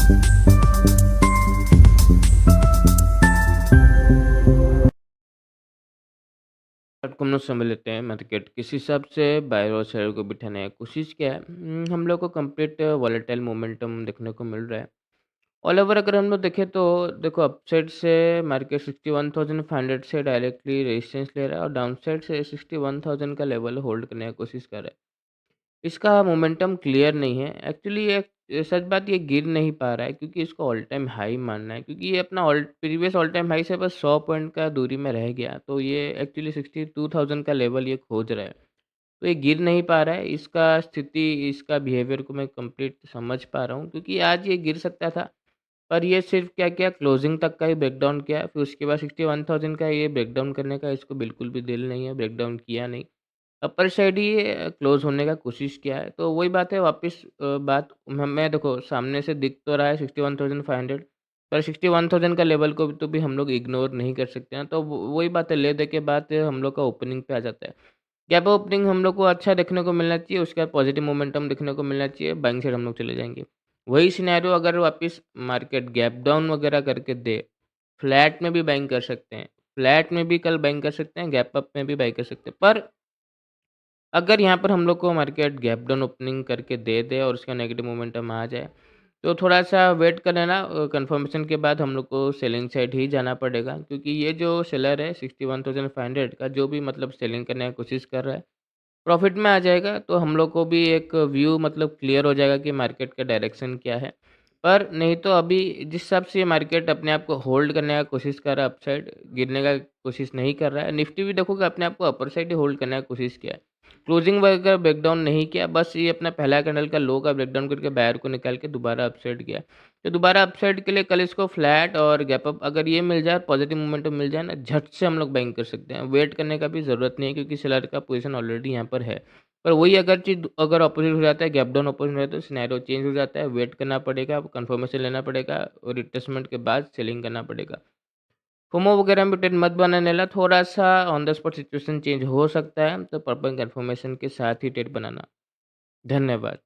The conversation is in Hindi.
को हम लोग समझ लेते हैं मार्केट किस हिसाब से बायर और सेलर को बिठाने की कोशिश किया है। हम लोग को कंप्लीट वॉलेटाइल मोमेंटम देखने को मिल रहा है। ऑल ओवर अगर हम लोग देखें तो देखो अपसाइड से मार्केट 61,500 से डायरेक्टली रेजिस्टेंस ले रहा है और डाउनसाइड से 61,000 का लेवल होल्ड करने की कोशिश कर रहा है। इसका मोमेंटम क्लियर नहीं है। एक्चुअली ये सच बात ये गिर नहीं पा रहा है क्योंकि इसको ऑल टाइम हाई मानना है क्योंकि ये अपना all previous all time high से बस 100 पॉइंट का दूरी में रह गया। तो ये एक्चुअली 62,000 का लेवल ये खोज रहा है। तो ये गिर नहीं पा रहा है। इसका स्थिति, इसका बिहेवियर को मैं कंप्लीट समझ पा रहा हूँ क्योंकि आज ये गिर सकता था। पर ये सिर्फ़ क्या किया क्लोज़िंग तक का ही ब्रेकडाउन किया, फिर उसके बाद 61,000 का ये ब्रेकडाउन करने का इसको बिल्कुल भी दिल नहीं है, ब्रेकडाउन किया नहीं। अपर साइड ही क्लोज़ होने का कोशिश किया है, तो वही बात है वापस बात म मैं देखो सामने से दिख तो रहा है 61,500 पर 61,000 का लेवल को तो भी हम लोग इग्नोर नहीं कर सकते हैं, तो वो वही बात है ले-दे के बाद हम लोग का ओपनिंग पे आ जाता है। गैप ओपनिंग हम लोग को अच्छा देखने को मिलना चाहिए, उसके बाद पॉजिटिव मोमेंटम देखने को मिलना चाहिए, बाइंग साइड हम लोग चले जाएँगे। वही सिनेरियो अगर वापस मार्केट गैप डाउन वगैरह करके दे, फ्लैट में भी बाइंग कर सकते हैं, फ्लैट में भी कल बाइंग कर सकते हैं, गैप अप में भी बाय कर सकते हैं। पर अगर यहाँ पर हम लोग को मार्केट गैप डाउन ओपनिंग करके दे दे और उसका नेगेटिव मोमेंटम आ जाए, तो थोड़ा-सा वेट कर लेना कन्फर्मेशन के बाद हम लोग को सेलिंग साइड ही जाना पड़ेगा क्योंकि ये जो सेलर है 61,500 का जो भी मतलब सेलिंग करने की कोशिश कर रहा है, प्रॉफ़िट में आ जाएगा तो हम लोग को भी एक व्यू मतलब क्लियर हो जाएगा कि मार्केट का डायरेक्शन क्या है। पर नहीं तो अभी जिस हिसाब से मार्केट अपने आप को होल्ड करने का कोशिश कर रहा है अपसाइड, गिरने का कोशिश नहीं कर रहा है। निफ्टी भी देखोगे अपने आप को अपर साइड ही होल्ड करने का कोशिश किया है। क्लोजिंग वगैरह ब्रेकडाउन नहीं किया, बस ये अपना पहला कैंडल का लो का ब्रेकडाउन करके बायर को निकाल के दोबारा अपसाइड गया। तो दोबारा अपसाइड के लिए कल इसको फ्लैट और गैप अप अगर ये मिल जाए, पॉजिटिव मोमेंटम मिल जाए ना, झट से हम लोग बाइंग कर सकते हैं। वेट करने का भी ज़रूरत नहीं है क्योंकि सेलर का पोज़ीशन ऑलरेडी यहाँ पर है। पर वही अगर चीज़ अगर अपोज़िट हो जाता है, गैप डाउन अपोज़िट हो जाता है, तो सिनेरियो चेंज हो जाता है, वेट करना पड़ेगा, कन्फर्मेशन लेना पड़ेगा और रिट्रेसमेंट के बाद सेलिंग करना पड़ेगा। फोमो वगैरह में ट्रेड मत बनाने ला, थोड़ा-सा on the spot situation change हो सकता है, तो प्रॉपर कन्फर्मेशन के साथ ही ट्रेड बनाना। धन्यवाद।